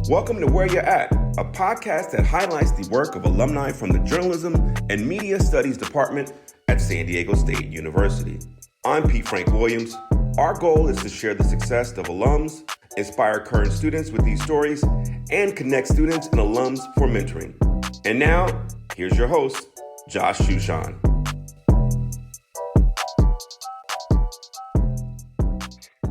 Welcome to Where You're At, a podcast that highlights the work of alumni from the Journalism and Media Studies Department at San Diego State University. I'm Frankhuizen. Our goal is to share the success of alums, inspire current students with these stories, and connect students and alums for mentoring. And now, here's your host, Josh Suchon.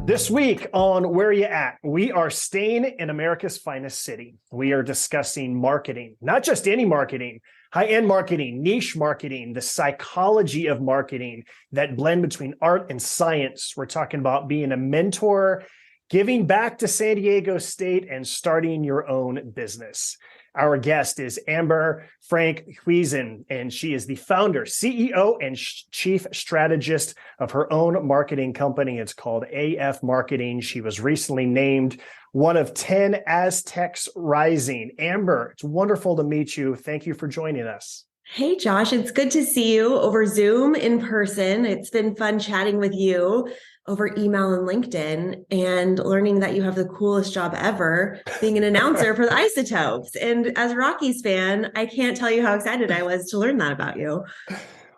This week on Where You At, we are staying in America's finest city. We are discussing marketing, not just any marketing, high-end marketing, niche marketing, the psychology of marketing that blend between art and science. We're talking about being a mentor, giving back to San Diego State, and starting your own business. Our guest is Amber Frankhuizen, and she is the founder, CEO, and Chief Strategist of her own marketing company. It's called AF Marketing. She was recently named one of 10 Aztecs Rising. Amber, it's wonderful to meet you. Thank you for joining us. Hey, Josh, it's good to see you over Zoom in person. It's been fun chatting with you over email and LinkedIn and learning that you have the coolest job ever, being an announcer for the Isotopes. And as a Rockies fan, I can't tell you how excited I was to learn that about you.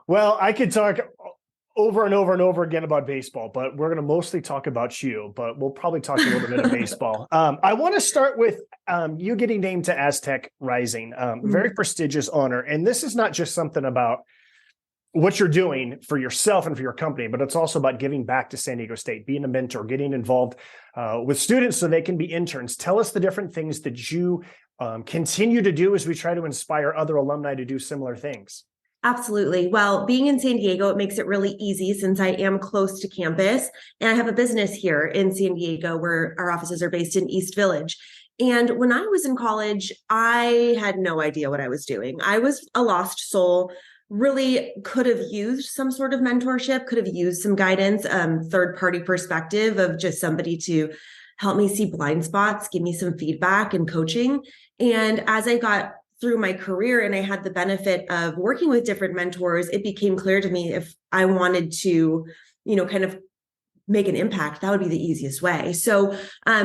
Well, I could talk over and over and over again about baseball, but we're going to mostly talk about you, but we'll probably talk a little bit of baseball. I want to start with you getting named to Aztec Rising, very prestigious honor. And this is not just something about what you're doing for yourself and for your company, but it's also about giving back to San Diego State, being a mentor, getting involved with students so they can be interns. Tell us the different things that you continue to do as we try to inspire other alumni to do similar things. Absolutely. Well, being in San Diego, it makes it really easy since I am close to campus and I have a business here in San Diego where our offices are based in East Village. And when I was in college, I had no idea what I was doing. I was a lost soul, really could have used some sort of mentorship, could have used some guidance, third-party perspective of just somebody to help me see blind spots, give me some feedback and coaching. And as I got through my career and I had the benefit of working with different mentors, it became clear to me if I wanted to, kind of make an impact, that would be the easiest way. So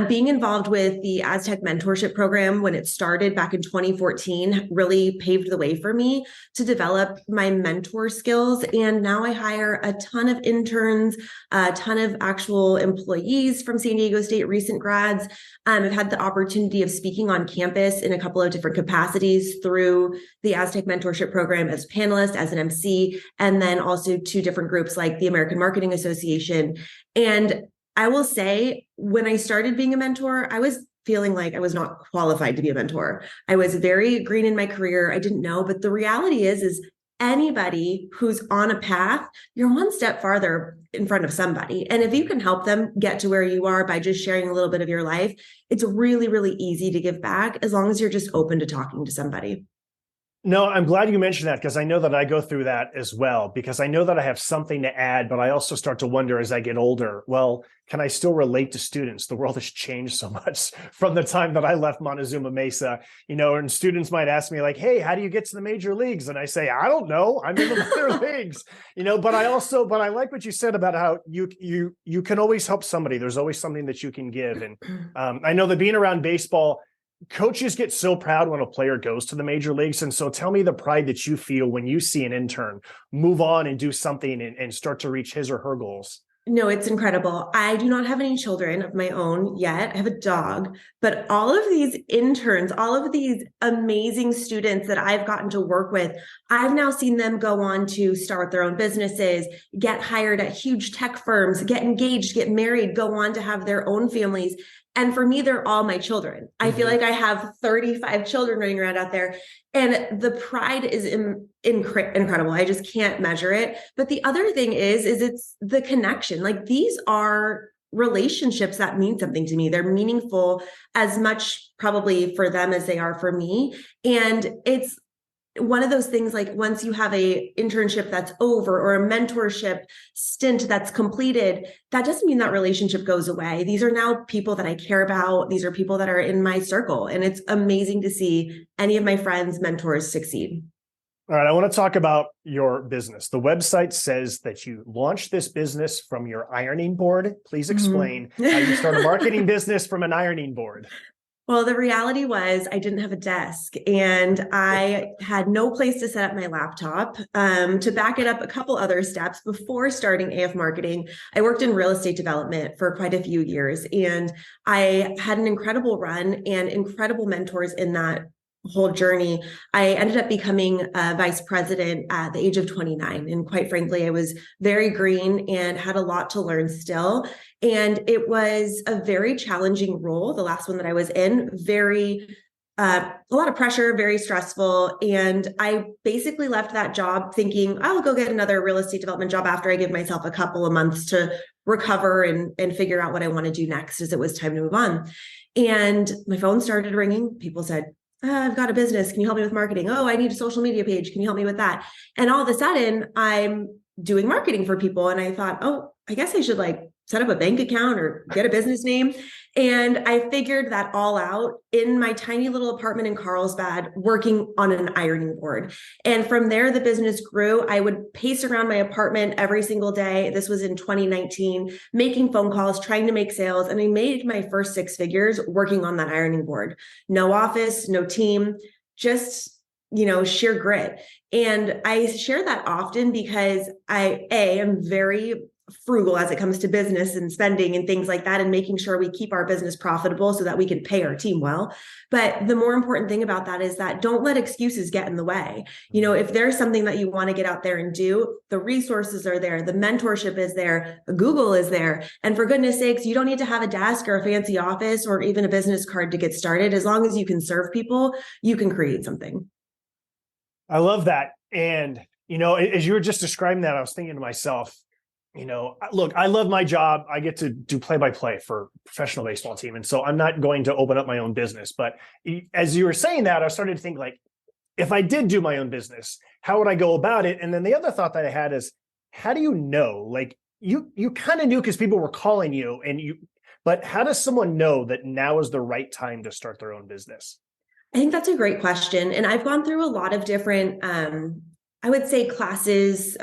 being involved with the Aztec mentorship program when it started back in 2014 really paved the way for me to develop my mentor skills. And now I hire a ton of interns, a ton of actual employees from San Diego State, recent grads. I've had the opportunity of speaking on campus in a couple of different capacities through the Aztec mentorship program as a panelist, as an MC, and then also to different groups like the American Marketing Association. And I will say, when I started being a mentor, I was feeling like I was not qualified to be a mentor. I was very green in my career. I didn't know, but the reality is anybody who's on a path, you're one step farther in front of somebody. And if you can help them get to where you are by just sharing a little bit of your life, it's really, really easy to give back as long as you're just open to talking to somebody. No, I'm glad you mentioned that because I know that I go through that as well, because I know that I have something to add, but I also start to wonder as I get older, well, can I still relate to students? The world has changed so much from the time that I left Montezuma Mesa, and students might ask me like, hey, how do you get to the major leagues? And I say, I don't know. I'm in the minor leagues, but I like what you said about how you can always help somebody. There's always something that you can give. And I know that being around baseball, coaches get so proud when a player goes to the major leagues. And so tell me the pride that you feel when you see an intern move on and do something and start to reach his or her goals. No, it's incredible. I do not have any children of my own yet. I have a dog, but all of these interns, all of these amazing students that I've gotten to work with, I've now seen them go on to start their own businesses, get hired at huge tech firms, get engaged, get married, go on to have their own families. And for me, they're all my children. I feel like I have 35 children running around out there. And the pride is incredible. I just can't measure it. But the other thing is it's the connection. Like, these are relationships that mean something to me. They're meaningful as much probably for them as they are for me. And it's one of those things, like, once you have a internship that's over or a mentorship stint that's completed, that doesn't mean that relationship goes away. These are now people that I care about. These are people that are in my circle. And it's amazing to see any of my friends' mentors succeed. All right, I want to talk about your business. The website says that you launched this business from your ironing board. Please explain how you start a marketing business from an ironing board. Well, the reality was I didn't have a desk and I had no place to set up my laptop. To back it up a couple other steps before starting AF Marketing, I worked in real estate development for quite a few years, and I had an incredible run and incredible mentors in that whole journey. I ended up becoming a vice president at the age of 29. And quite frankly, I was very green and had a lot to learn still. And it was a very challenging role, the last one that I was in, a lot of pressure, very stressful. And I basically left that job thinking, I'll go get another real estate development job after I give myself a couple of months to recover and figure out what I want to do next, as it was time to move on. And my phone started ringing. People said, I've got a business. Can you help me with marketing? Oh, I need a social media page. Can you help me with that? And all of a sudden I'm doing marketing for people. And I thought, oh, I guess I should set up a bank account or get a business name. And I figured that all out in my tiny little apartment in Carlsbad, working on an ironing board. And from there, the business grew. I would pace around my apartment every single day. This was in 2019, making phone calls, trying to make sales. And I made my first 6 figures working on that ironing board. No office, no team, just sheer grit. And I share that often because I am very frugal as it comes to business and spending and things like that, and making sure we keep our business profitable so that we can pay our team well. But the more important thing about that is that don't let excuses get in the way. If there's something that you want to get out there and do, the resources are there, the mentorship is there, Google is there. And for goodness sakes, you don't need to have a desk or a fancy office or even a business card to get started. As long as you can serve people, you can create something. I love that. And, as you were just describing that, I was thinking to myself, look, I love my job. I get to do play-by-play for a professional baseball team. And so I'm not going to open up my own business. But as you were saying that, I started to think if I did do my own business, how would I go about it? And then the other thought that I had is, how do you know? You kind of knew because people were calling you but how does someone know that now is the right time to start their own business? I think that's a great question. And I've gone through a lot of different I would say classes,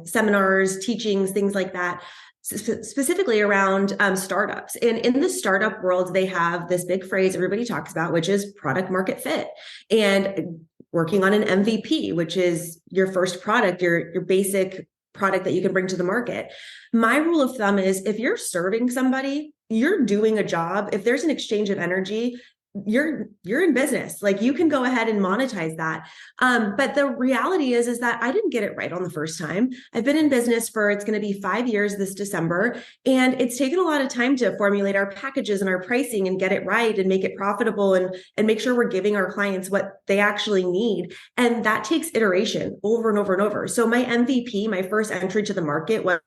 seminars, teachings, things like that, specifically around startups. And in the startup world, they have this big phrase everybody talks about, which is product market fit, and working on an MVP, which is your first product, your basic product that you can bring to the market. My rule of thumb is if you're serving somebody, you're doing a job. If there's an exchange of energy, you're in business. You can go ahead and monetize that. But the reality is that I didn't get it right on the first time. I've been in business it's going to be 5 years this December. And it's taken a lot of time to formulate our packages and our pricing and get it right and make it profitable and make sure we're giving our clients what they actually need. And that takes iteration over and over and over. So my MVP, my first entry to the market was,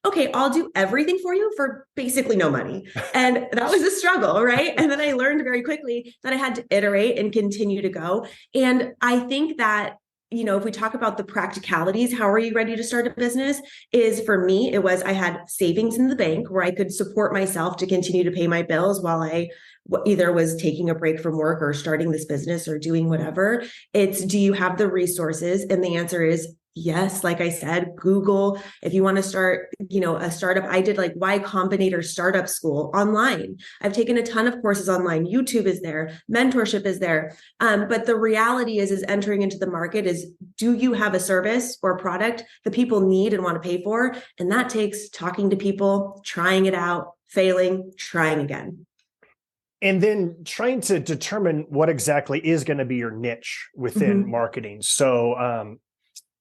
okay, I'll do everything for you for basically no money. And that was a struggle, right? And then I learned very quickly that I had to iterate and continue to go. And I think that, if we talk about the practicalities, how are you ready to start a business? Is for me, it was I had savings in the bank where I could support myself to continue to pay my bills while I either was taking a break from work or starting this business or doing whatever. It's, do you have the resources? And the answer is yes. Like I said, Google, if you want to start, a startup, I did Y Combinator startup school online. I've taken a ton of courses online. YouTube is there. Mentorship is there. But the reality is entering into the market is, do you have a service or product that people need and want to pay for? And that takes talking to people, trying it out, failing, trying again. And then trying to determine what exactly is going to be your niche within marketing. So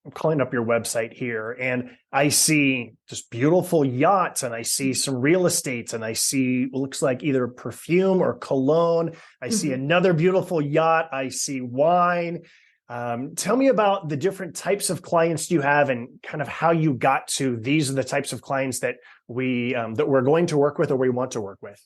I'm calling up your website here and I see just beautiful yachts and I see some real estate and I see what looks like either perfume or cologne. I see another beautiful yacht. I see wine. Tell me about the different types of clients you have and kind of how you got to these are the types of clients that we're going to work with or we want to work with.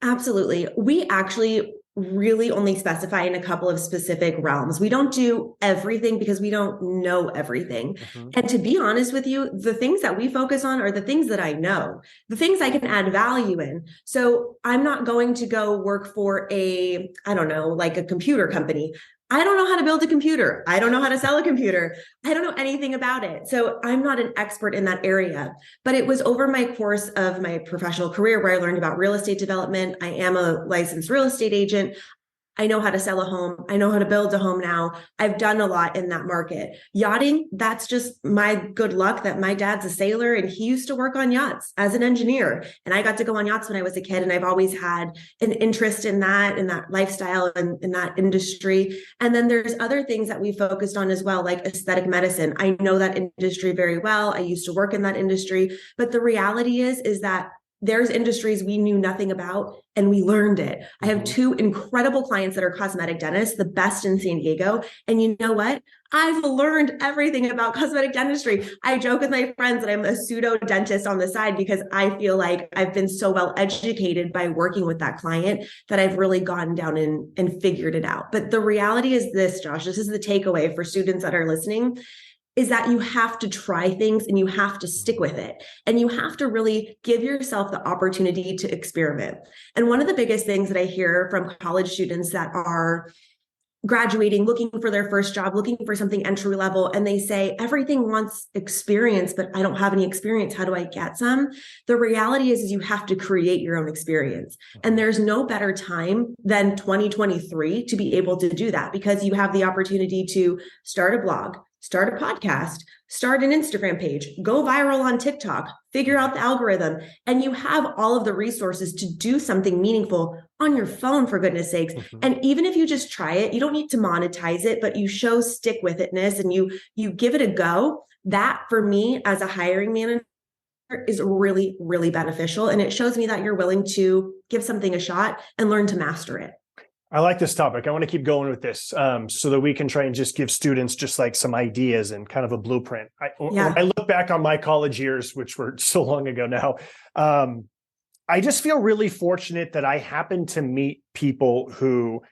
Absolutely. We actually really only specify in a couple of specific realms. We don't do everything because we don't know everything. And to be honest with you, the things that we focus on are the things that I know, the things I can add value in. So I'm not going to go work for a computer company. I don't know how to build a computer. I don't know how to sell a computer. I don't know anything about it. So I'm not an expert in that area, but it was over my course of my professional career where I learned about real estate development. I am a licensed real estate agent. I know how to sell a home. I know how to build a home now. I've done a lot in that market. Yachting, that's just my good luck that my dad's a sailor and he used to work on yachts as an engineer. And I got to go on yachts when I was a kid. And I've always had an interest in that lifestyle and in that industry. And then there's other things that we focused on as well, like aesthetic medicine. I know that industry very well. I used to work in that industry. But the reality is that there's industries we knew nothing about and we learned it. I have two incredible clients that are cosmetic dentists, the best in San Diego. And you know what? I've learned everything about cosmetic dentistry. I joke with my friends that I'm a pseudo dentist on the side because I feel like I've been so well educated by working with that client that I've really gone down and figured it out. But the reality is this, Josh, this is the takeaway for students that are listening, is that you have to try things and you have to stick with it. And you have to really give yourself the opportunity to experiment. And one of the biggest things that I hear from college students that are graduating, looking for their first job, looking for something entry level, and they say, everything wants experience, but I don't have any experience. How do I get some? The reality is you have to create your own experience. And there's no better time than 2023 to be able to do that, because you have the opportunity to start a blog, start a podcast, start an Instagram page, go viral on TikTok, figure out the algorithm, and you have all of the resources to do something meaningful on your phone, for goodness sakes. And even if you just try it, you don't need to monetize it, but you show stick with itness and you give it a go. That, for me as a hiring manager, is really, really beneficial. And it shows me that you're willing to give something a shot and learn to master it. I like this topic. I want to keep going with this so that we can try and just give students just like some ideas and kind of a blueprint. When I look back on my college years, which were so long ago now, I just feel really fortunate that I happened to meet people who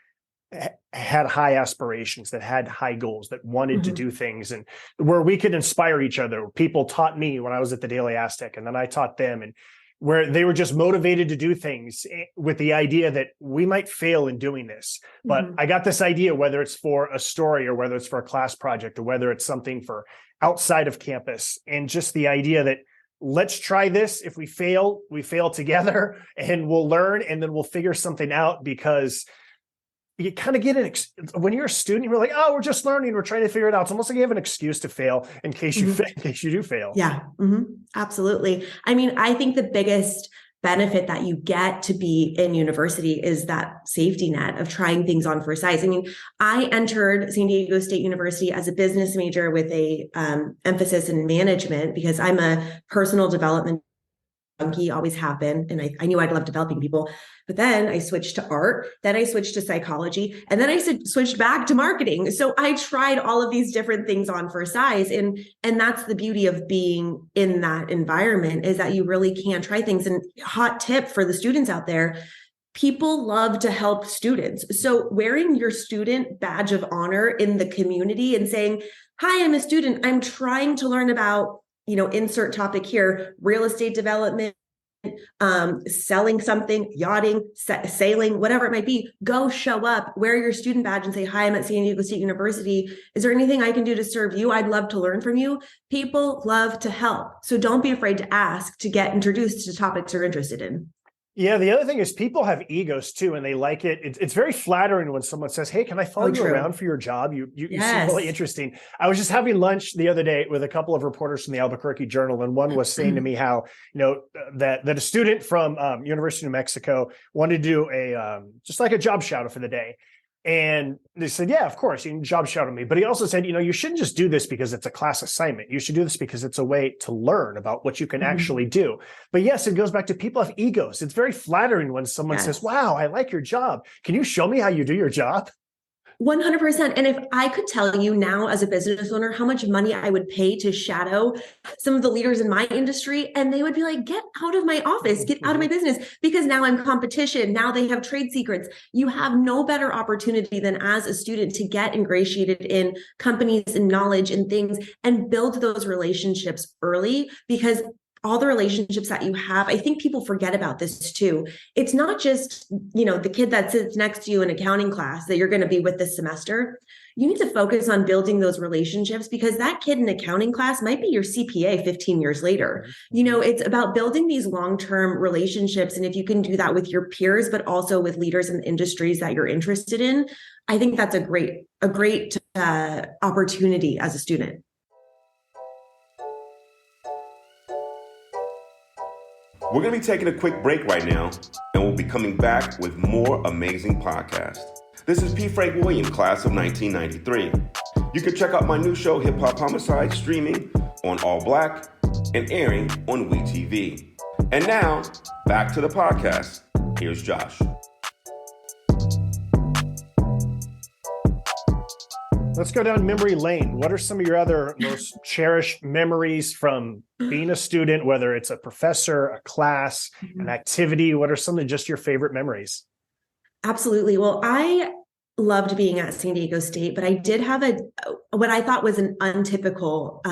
had high aspirations, that had high goals, that wanted to do things, and where we could inspire each other. People taught me when I was at the Daily Aztec, and then I taught them, and where they were just motivated to do things with the idea that we might fail in doing this. But I got this idea, whether it's for a story or whether it's for a class project or whether it's something for outside of campus, and just the idea that let's try this. If we fail together and we'll learn, and then we'll figure something out, because you kind of get when you're a student, you're like, oh, we're just learning. We're trying to figure it out. It's almost like you have an excuse to fail in case you do fail. Yeah, absolutely. I mean, I think the biggest benefit that you get to be in university is that safety net of trying things on for size. I mean, I entered San Diego State University as a business major with a emphasis in management, because I'm a personal development junkie, always have been. And I knew I'd love developing people. But then I switched to art, then I switched to psychology, and then I switched back to marketing. So I tried all of these different things on for size. And that's the beauty of being in that environment, is that you really can try things. And hot tip for the students out there, people love to help students. So wearing your student badge of honor in the community and saying, hi, I'm a student, I'm trying to learn about, insert topic here, real estate development, selling something, yachting, sailing, whatever it might be, go show up, wear your student badge and say, hi, I'm at San Diego State University. Is there anything I can do to serve you? I'd love to learn from you. People love to help. So don't be afraid to ask, to get introduced to topics you're interested in. Yeah, the other thing is people have egos too, and they like it. It's very flattering when someone says, hey, can I follow you around for your job? You seem really interesting. I was just having lunch the other day with a couple of reporters from the Albuquerque Journal, and one was saying to me how, that a student from University of New Mexico wanted to do just like a job shadow for the day. And they said, yeah, of course, you can job shadow me. But he also said, you shouldn't just do this because it's a class assignment. You should do this because it's a way to learn about what you can actually do. But yes, it goes back to people have egos. It's very flattering when someone says, wow, I like your job. Can you show me how you do your job? 100%. And if I could tell you now as a business owner how much money I would pay to shadow some of the leaders in my industry, and they would be like, get out of my office, get out of my business, because now I'm competition. Now they have trade secrets. You have no better opportunity than as a student to get ingratiated in companies and knowledge and things and build those relationships early, because all the relationships that you have. I think people forget about this too. It's not just, the kid that sits next to you in accounting class that you're going to be with this semester. You need to focus on building those relationships, because that kid in accounting class might be your CPA 15 years later. It's about building these long-term relationships. And if you can do that with your peers, but also with leaders in the industries that you're interested in, I think that's a great opportunity as a student. We're going to be taking a quick break right now, and we'll be coming back with more amazing podcasts. This is P. Frankhuizen, class of 1993. You can check out my new show, Hip Hop Homicide, streaming on All Black and airing on WeTV. And now, back to the podcast. Here's Josh. Let's go down memory lane. What are some of your other most cherished memories from being a student, whether it's a professor, a class, an activity? What are some of just your favorite memories? Absolutely. Well, I loved being at San Diego State, but I did have what I thought was an untypical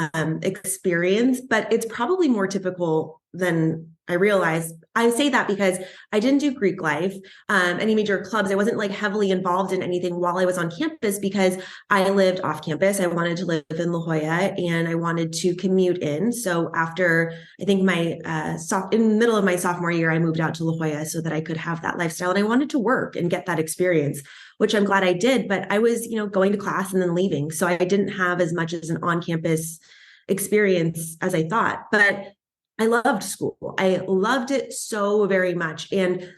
experience, but it's probably more typical than I realized. I say that because I didn't do Greek life, any major clubs. I wasn't heavily involved in anything while I was on campus because I lived off campus. I wanted to live in La Jolla and I wanted to commute in. So after, I think in the middle of my sophomore year, I moved out to La Jolla so that I could have that lifestyle, and I wanted to work and get that experience, which I'm glad I did. But I was, going to class and then leaving. So I didn't have as much as an on-campus experience as I thought, but I loved school. I loved it so very much. And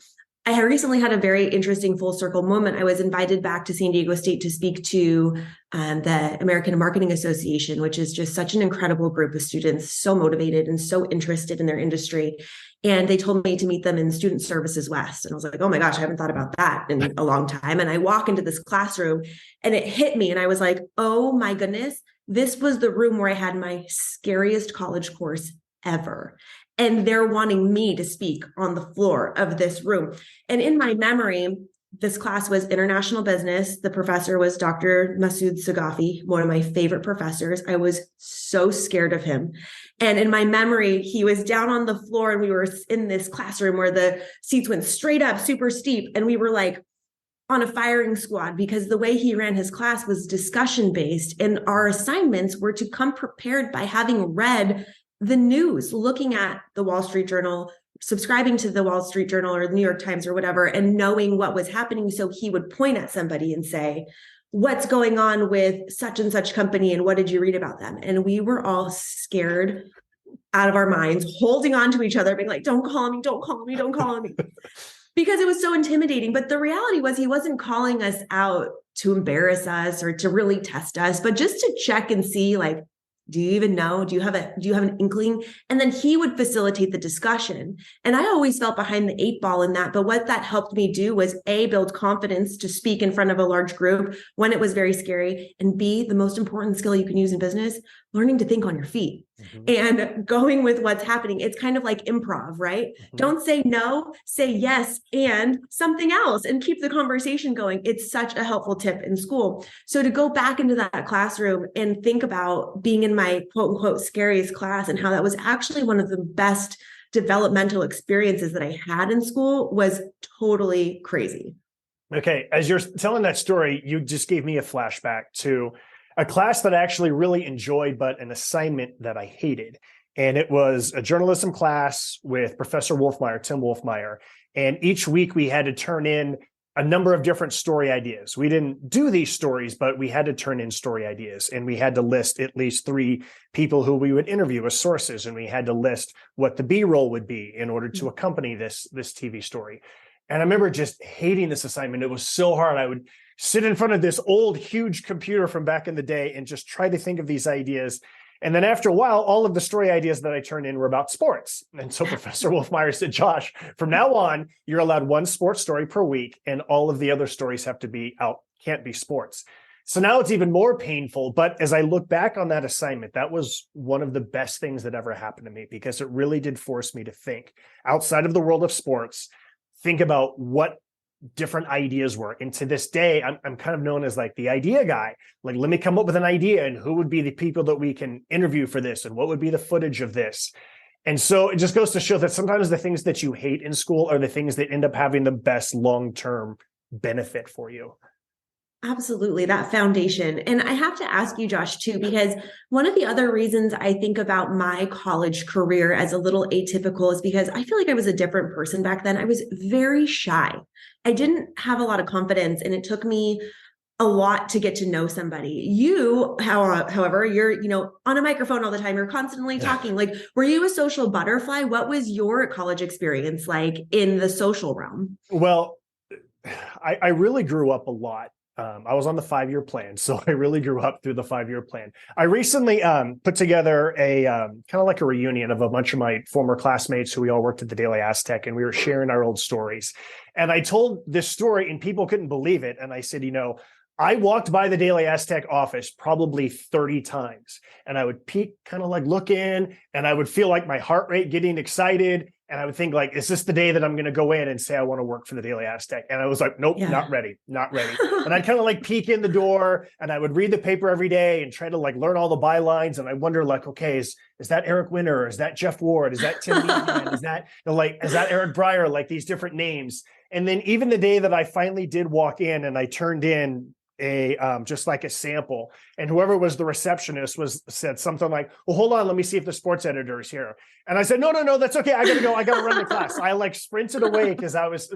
I had recently had a very interesting full circle moment. I was invited back to San Diego State to speak to the American Marketing Association, which is just such an incredible group of students, so motivated and so interested in their industry. And they told me to meet them in Student Services West. And I was like, oh my gosh, I haven't thought about that in a long time. And I walk into this classroom and it hit me. And I was like, oh my goodness, this was the room where I had my scariest college course ever. And they're wanting me to speak on the floor of this room. And in my memory, this class was international business. The professor was Dr. Masood Sagafi, one of my favorite professors. I was so scared of him. And in my memory, he was down on the floor and we were in this classroom where the seats went straight up, super steep. And we were on a firing squad because the way he ran his class was discussion based. And our assignments were to come prepared by having read the news, looking at the Wall Street Journal, subscribing to the Wall Street Journal or the New York Times or whatever, and knowing what was happening. So he would point at somebody and say, what's going on with such and such company? And what did you read about them? And we were all scared out of our minds, holding on to each other, being like, don't call me, don't call me, don't call me. Because it was so intimidating. But the reality was he wasn't calling us out to embarrass us or to really test us, but just to check and see, do you even know? Do you have an inkling? And then he would facilitate the discussion. And I always felt behind the 8 ball in that. But what that helped me do was A, build confidence to speak in front of a large group when it was very scary. And B, the most important skill you can use in business, learning to think on your feet and going with what's happening. It's kind of like improv, right? Don't say no, say yes, and something else, and keep the conversation going. It's such a helpful tip in school. So to go back into that classroom and think about being in my quote unquote scariest class and how that was actually one of the best developmental experiences that I had in school was totally crazy. Okay. As you're telling that story, you just gave me a flashback to a class that I actually really enjoyed, but an assignment that I hated. And it was a journalism class with Professor Wolfmeyer, Tim Wolfmeyer. And each week we had to turn in a number of different story ideas. We didn't do these stories, but we had to turn in story ideas. And we had to list at least 3 people who we would interview as sources. And we had to list what the B-roll would be in order to accompany this TV story. And I remember just hating this assignment. It was so hard. I would sit in front of this old, huge computer from back in the day and just try to think of these ideas. And then after a while, all of the story ideas that I turned in were about sports. And so Professor Wolfmeyer said, Josh, from now on, you're allowed 1 sports story per week, and all of the other stories have to be can't be sports. So now it's even more painful. But as I look back on that assignment, that was one of the best things that ever happened to me, because it really did force me to think outside of the world of sports, think about what different ideas were. And to this day, I'm kind of known as the idea guy. Let me come up with an idea and who would be the people that we can interview for this and what would be the footage of this. And so it just goes to show that sometimes the things that you hate in school are the things that end up having the best long-term benefit for you. Absolutely, that foundation. And I have to ask you, Josh, too, because one of the other reasons I think about my college career as a little atypical is because I feel like I was a different person back then. I was very shy. I didn't have a lot of confidence, and it took me a lot to get to know somebody. You, however, you're, on a microphone all the time. You're constantly talking. Like, were you a social butterfly? What was your college experience like in the social realm? Well, I really grew up a lot. I was on the 5-year plan, so I really grew up through the 5-year plan. I recently put together a kind of like a reunion of a bunch of my former classmates who we all worked at the Daily Aztec, and we were sharing our old stories. And I told this story, and people couldn't believe it. And I said, I walked by the Daily Aztec office probably 30 times, and I would peek, kind of like look in, and I would feel like my heart rate getting excited. And I would think like, is this the day that I'm going to go in and say I want to work for the Daily Aztec? And I was like, nope, not ready. And I'd kind of like peek in the door, and I would read the paper every day and try to like learn all the bylines. And I wonder like, okay, is that Eric Winter? Is that Jeff Ward? Is that Tim Meehan? Is that Eric Breyer? Like these different names. And then even the day that I finally did walk in and I turned in just like a sample, and whoever was the receptionist said something like, well, hold on, let me see if the sports editor is here. And I said, no, that's okay, I gotta go, I gotta run the class. I like sprinted away because I was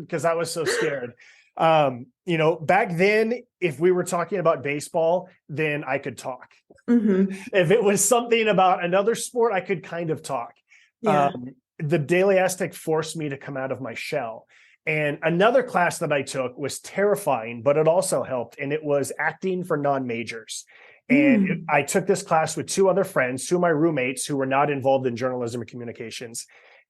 so scared. Back then, if we were talking about baseball, then I could talk. If it was something about another sport, I could kind of talk. The Daily Aztec forced me to come out of my shell. And another class that I took was terrifying, but it also helped. And it was acting for non-majors. And I took this class with 2 other friends, 2 of my roommates who were not involved in journalism or communications.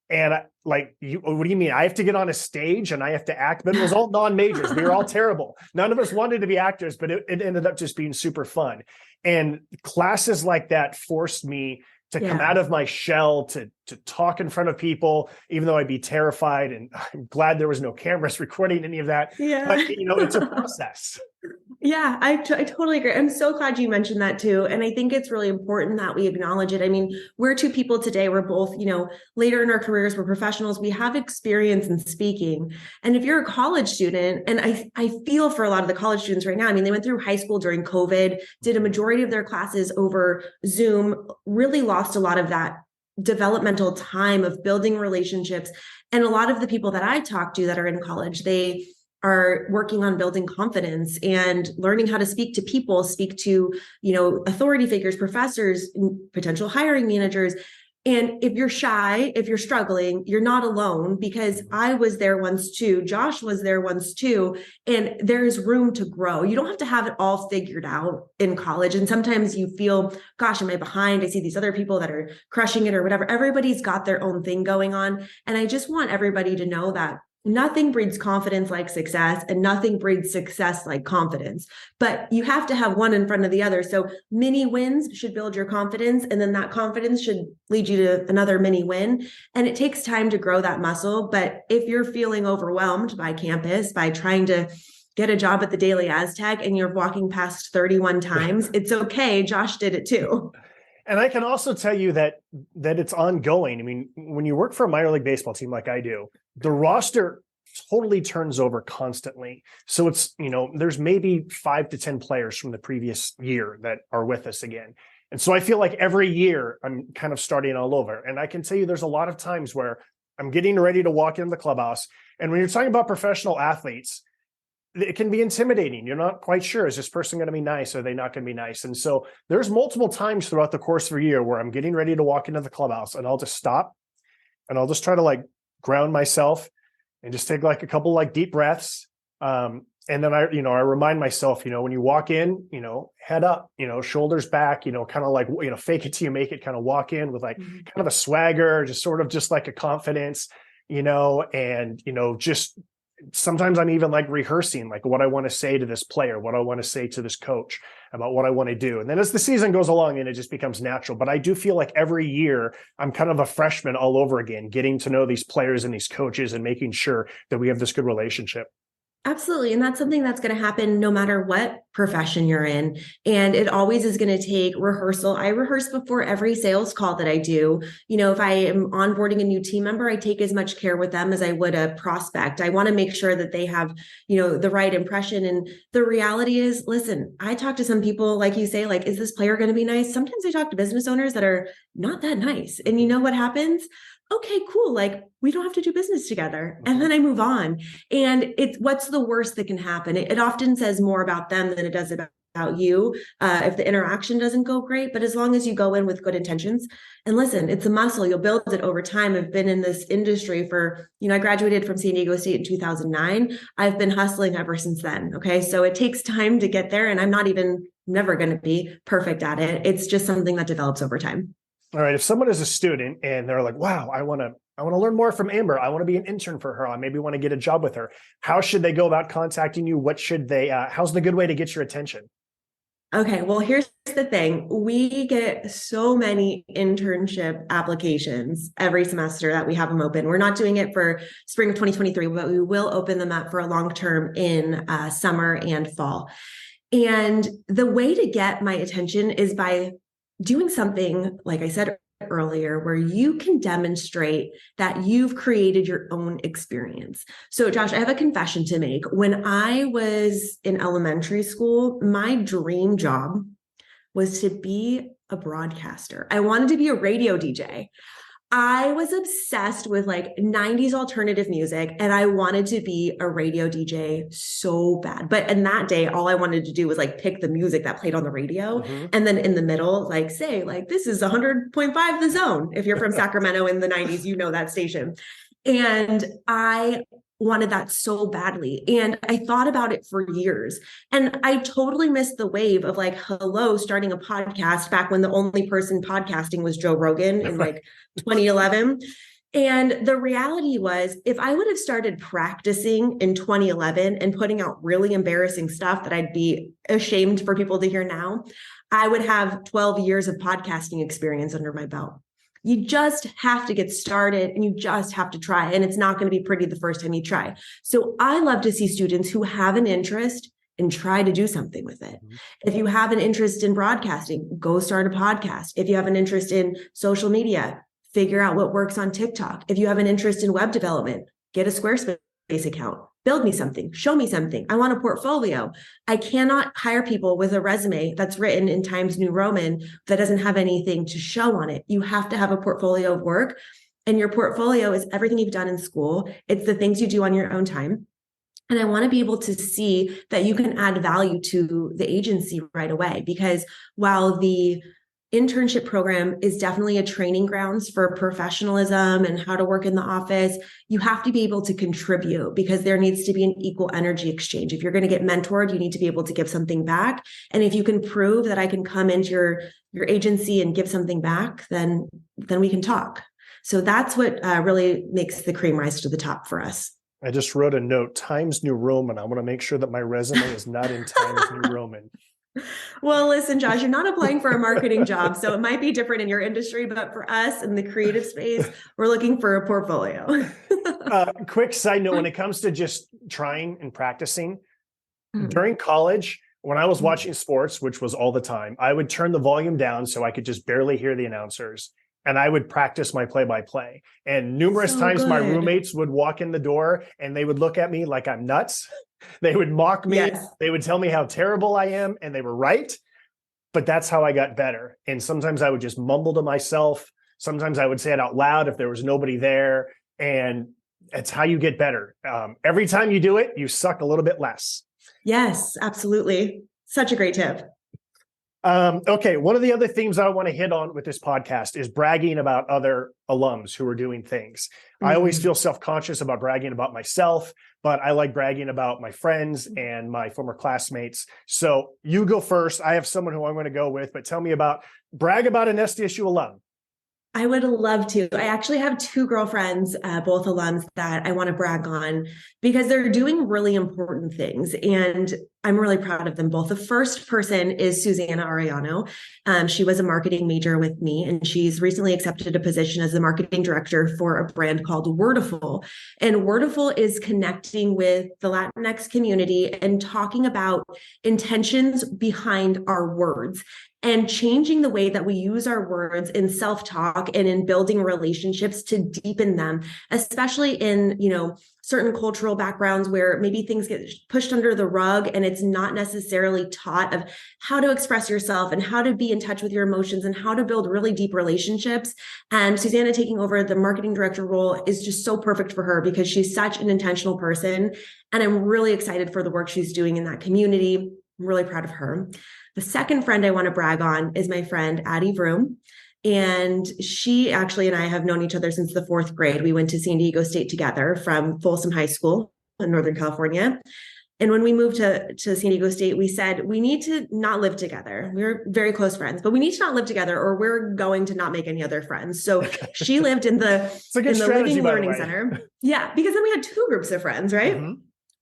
And what do you mean? I have to get on a stage and I have to act? But it was all non-majors. We were all terrible. None of us wanted to be actors, but it ended up just being super fun. And classes like that forced me to come out of my shell, to talk in front of people, even though I'd be terrified. And I'm glad there was no cameras recording any of that. But, it's a process. Yeah, I totally agree. I'm so glad you mentioned that too. And I think it's really important that we acknowledge it. I mean, we're 2 people today. We're both, later in our careers, we're professionals. We have experience in speaking. And if you're a college student, and I feel for a lot of the college students right now, I mean, they went through high school during COVID, did a majority of their classes over Zoom, really lost a lot of that developmental time of building relationships. And a lot of the people that I talk to that are in college, they are working on building confidence and learning how to speak to people, speak to, authority figures, professors, potential hiring managers. And if you're shy, if you're struggling, you're not alone, because I was there once too. Josh was there once too. And there's room to grow. You don't have to have it all figured out in college. And sometimes you feel, gosh, am I behind? I see these other people that are crushing it or whatever. Everybody's got their own thing going on. And I just want everybody to know that nothing breeds confidence like success, and nothing breeds success like confidence. But you have to have one in front of the other. So mini wins should build your confidence, and then that confidence should lead you to another mini win. And it takes time to grow that muscle. But if you're feeling overwhelmed by campus, by trying to get a job at the Daily Aztec, and you're walking past 31 times, it's okay. Josh did it too. And I can also tell you that it's ongoing. I mean, when you work for a minor league baseball team like I do, the roster totally turns over constantly. So it's, there's maybe 5 to 10 players from the previous year that are with us again. And so I feel like every year I'm kind of starting all over. And I can tell you there's a lot of times where I'm getting ready to walk into the clubhouse. And when you're talking about professional athletes, it can be intimidating. You're not quite sure, is this person going to be nice? Or are they not going to be nice? And so there's multiple times throughout the course of a year where I'm getting ready to walk into the clubhouse, and I'll just stop and I'll just try to like ground myself and just take like a couple like deep breaths. And then I remind myself, when you walk in, head up, shoulders back, kind of like, fake it till you make it, kind of walk in with like kind of a swagger, just like a confidence, and, just sometimes I'm even like rehearsing like what I want to say to this player, what I want to say to this coach about what I want to do. And then as the season goes along, and it just becomes natural. But I do feel like every year I'm kind of a freshman all over again, getting to know these players and these coaches and making sure that we have this good relationship. Absolutely. And that's something that's going to happen no matter what profession you're in. And it always is going to take rehearsal. I rehearse before every sales call that I do. If I am onboarding a new team member, I take as much care with them as I would a prospect. I want to make sure that they have, the right impression. And the reality is, listen, I talk to some people, like you say, like, is this player going to be nice? Sometimes I talk to business owners that are not that nice. And you know what happens? Okay, cool. Like, we don't have to do business together. And then I move on. And it's what's the worst that can happen? It often says more about them than it does about you if the interaction doesn't go great. But as long as you go in with good intentions, and listen, it's a muscle. You'll build it over time. I've been in this industry for, I graduated from San Diego State in 2009. I've been hustling ever since then. Okay. So it takes time to get there. And I'm never going to be perfect at it. It's just something that develops over time. All right. If someone is a student and they're like, wow, I want to learn more from Amber. I want to be an intern for her. I maybe want to get a job with her. How should they go about contacting you? What should they, how's the good way to get your attention? Okay. Well, here's the thing. We get so many internship applications every semester that we have them open. We're not doing it for spring of 2023, but we will open them up for a long term in summer and fall. And the way to get my attention is by doing something, like I said earlier, where you can demonstrate that you've created your own experience. So, Josh, I have a confession to make. When I was in elementary school, my dream job was to be a broadcaster. I wanted to be a radio DJ. I was obsessed with like 90s alternative music and I wanted to be a radio DJ so bad. But in that day, all I wanted to do was like pick the music that played on the radio. And then in the middle, like say, like, this is 100.5 The Zone. If you're from Sacramento in the 90s, you know that station. And I wanted that so badly. And I thought about it for years. And I totally missed the wave of like, hello, starting a podcast back when the only person podcasting was Joe Rogan in like 2011. And the reality was, if I would have started practicing in 2011 and putting out really embarrassing stuff that I'd be ashamed for people to hear now, I would have 12 years of podcasting experience under my belt. You just have to get started and you just have to try. And it's not going to be pretty the first time you try. So I love to see students who have an interest and try to do something with it. If you have an interest in broadcasting, go start a podcast. If you have an interest in social media, figure out what works on TikTok. If you have an interest in web development, get a Squarespace account. Build me something, show me something. I want a portfolio. I cannot hire people with a resume that's written in Times New Roman that doesn't have anything to show on it. You have to have a portfolio of work. And your portfolio is everything you've done in school. It's the things you do on your own time. And I want to be able to see that you can add value to the agency right away. Because while the internship program is definitely a training grounds for professionalism and how to work in the office, you have to be able to contribute because there needs to be an equal energy exchange. If you're going to get mentored, you need to be able to give something back. And if you can prove that I can come into your agency and give something back, then we can talk. So that's what really makes the cream rise to the top for us. I just wrote a note, Times New Roman. I want to make sure that my resume is not in Times New Roman. Well, listen, Josh, you're not applying for a marketing job, so it might be different in your industry, but for us in the creative space, we're looking for a portfolio. Quick side note, when it comes to just trying and practicing, during college, when I was watching sports, which was all the time, I would turn the volume down so I could just barely hear the announcers. And I would practice my play-by-play. And numerous times my roommates would walk in the door and they would look at me like I'm nuts. They would mock me. Yes. They would tell me how terrible I am. And they were right. But that's how I got better. And sometimes I would just mumble to myself. Sometimes I would say it out loud if there was nobody there. And it's how you get better. Every time you do it, you suck a little bit less. Yes, absolutely. Such a great tip. Okay, one of the other themes I want to hit on with this podcast is bragging about other alums who are doing things. I always feel self-conscious about bragging about myself, but I like bragging about my friends and my former classmates. So you go first. I have someone who I'm going to go with, but tell me brag about an SDSU alum. I would love to. I actually have two girlfriends, both alums, that I want to brag on because they're doing really important things. And I'm really proud of them both. The first person is Susanna Arellano. She was a marketing major with me, and she's recently accepted a position as the marketing director for a brand called Wordiful. And Wordiful is connecting with the Latinx community and talking about intentions behind our words and changing the way that we use our words in self-talk and in building relationships to deepen them, especially in, certain cultural backgrounds where maybe things get pushed under the rug and it's not necessarily taught of how to express yourself and how to be in touch with your emotions and how to build really deep relationships. And Susanna taking over the marketing director role is just so perfect for her because she's such an intentional person. And I'm really excited for the work she's doing in that community. I'm really proud of her. The second friend I want to brag on is my friend, Addie Vroom. And she actually and I have known each other since the fourth grade. We went to San Diego State together from Folsom High School in Northern California. And when we moved to San Diego State, we said, we need to not live together. We were very close friends, but we need to not live together or we're going to not make any other friends. So she lived in the Living Learning Center. Yeah, because then we had two groups of friends, right? Mm-hmm.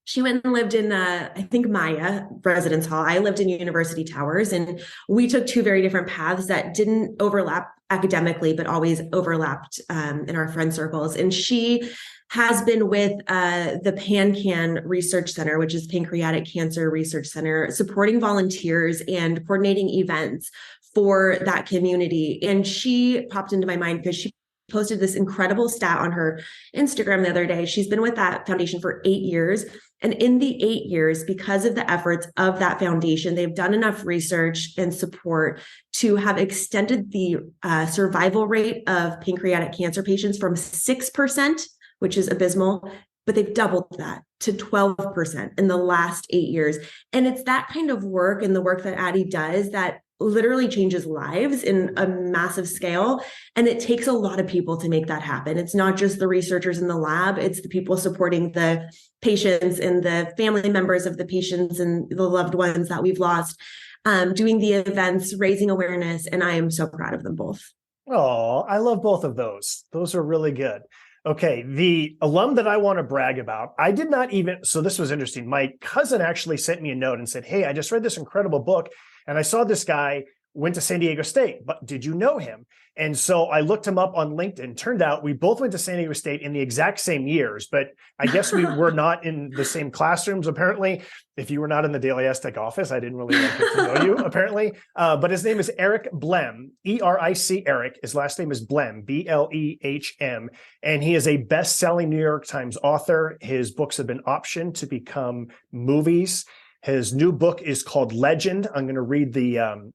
She went and lived in, I think, Maya Residence Hall. I lived in University Towers, and we took two very different paths that didn't overlap academically, but always overlapped in our friend circles. And she has been with the PanCan Research Center, which is Pancreatic Cancer Research Center, supporting volunteers and coordinating events for that community. And she popped into my mind because she posted this incredible stat on her Instagram the other day. She's been with that foundation for 8 years. And in the 8 years, because of the efforts of that foundation, they've done enough research and support to have extended the survival rate of pancreatic cancer patients from 6%, which is abysmal, but they've doubled that to 12% in the last 8 years. And it's that kind of work and the work that Addie does that literally changes lives in a massive scale. And it takes a lot of people to make that happen. It's not just the researchers in the lab, it's the people supporting the patients and the family members of the patients and the loved ones that we've lost, doing the events, raising awareness. And I am so proud of them both. Oh, I love both of those. Those are really good. Okay, the alum that I want to brag about, I did not even, so this was interesting. My cousin actually sent me a note and said, hey, I just read this incredible book and I saw this guy went to San Diego State, but did you know him? And so I looked him up on LinkedIn. Turned out we both went to San Diego State in the exact same years, but I guess we were not in the same classrooms, apparently. If you were not in the Daily Aztec office, I didn't really get to know you, apparently. But his name is Eric Blehm, E-R-I-C Eric. His last name is Blehm, B-L-E-H-M. And he is a best-selling New York Times author. His books have been optioned to become movies. His new book is called Legend. I'm going to read the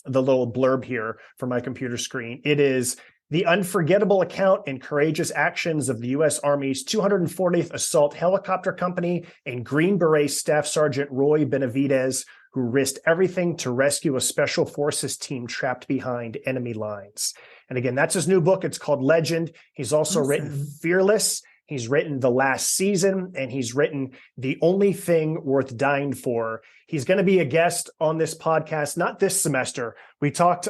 little blurb here from my computer screen. It is the unforgettable account and courageous actions of the U.S. Army's 240th Assault Helicopter Company and Green Beret Staff Sergeant Roy Benavidez, who risked everything to rescue a Special Forces team trapped behind enemy lines. And again, that's his new book. It's called Legend. He's also written Fearless. He's written The Last Season, and he's written The Only Thing Worth Dying For. He's going to be a guest on this podcast, not this semester. We talked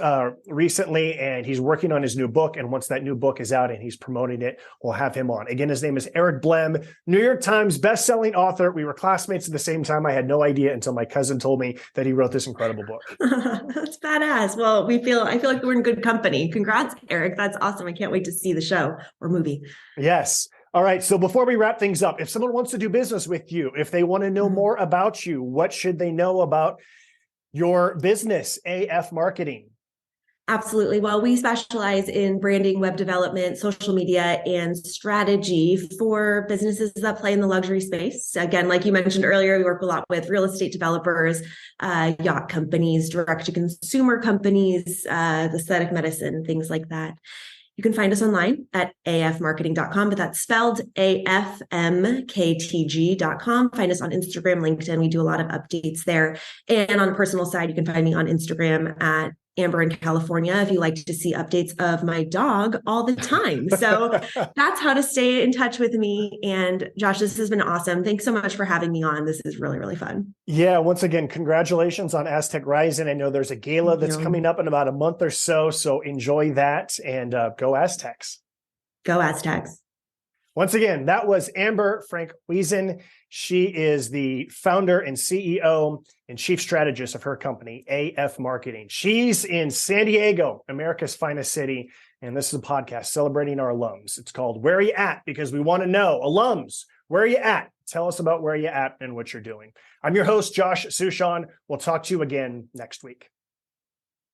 recently, and he's working on his new book. And once that new book is out and he's promoting it, we'll have him on. Again, his name is Eric Blehm, New York Times bestselling author. We were classmates at the same time. I had no idea until my cousin told me that he wrote this incredible book. That's badass. Well, I feel like we're in good company. Congrats, Eric. That's awesome. I can't wait to see the show or movie. Yes. All right. So before we wrap things up, if someone wants to do business with you, if they want to know more about you, what should they know about your business, AF Marketing? Absolutely. Well, we specialize in branding, web development, social media, and strategy for businesses that play in the luxury space. Again, like you mentioned earlier, we work a lot with real estate developers, yacht companies, direct-to-consumer companies, aesthetic medicine, things like that. You can find us online at afmarketing.com, but that's spelled AFMKTG.com. Find us on Instagram, LinkedIn. We do a lot of updates there. And on the personal side, you can find me on Instagram at Amber in California if you like to see updates of my dog all the time. So that's how to stay in touch with me. And Josh, this has been awesome. Thanks so much for having me on. This is really, really fun. Yeah, once again, congratulations on Aztec Rising. I know there's a gala that's coming up in about a month or so enjoy that and go Aztecs. Go Aztecs. Once again, that was Amber Frankhuizen. She is the founder and CEO and chief strategist of her company, AF Marketing. She's in San Diego, America's finest city. And this is a podcast celebrating our alums. It's called Where Are You At? Because we want to know, alums, where are you at? Tell us about where you're at and what you're doing. I'm your host, Josh Suchon. We'll talk to you again next week.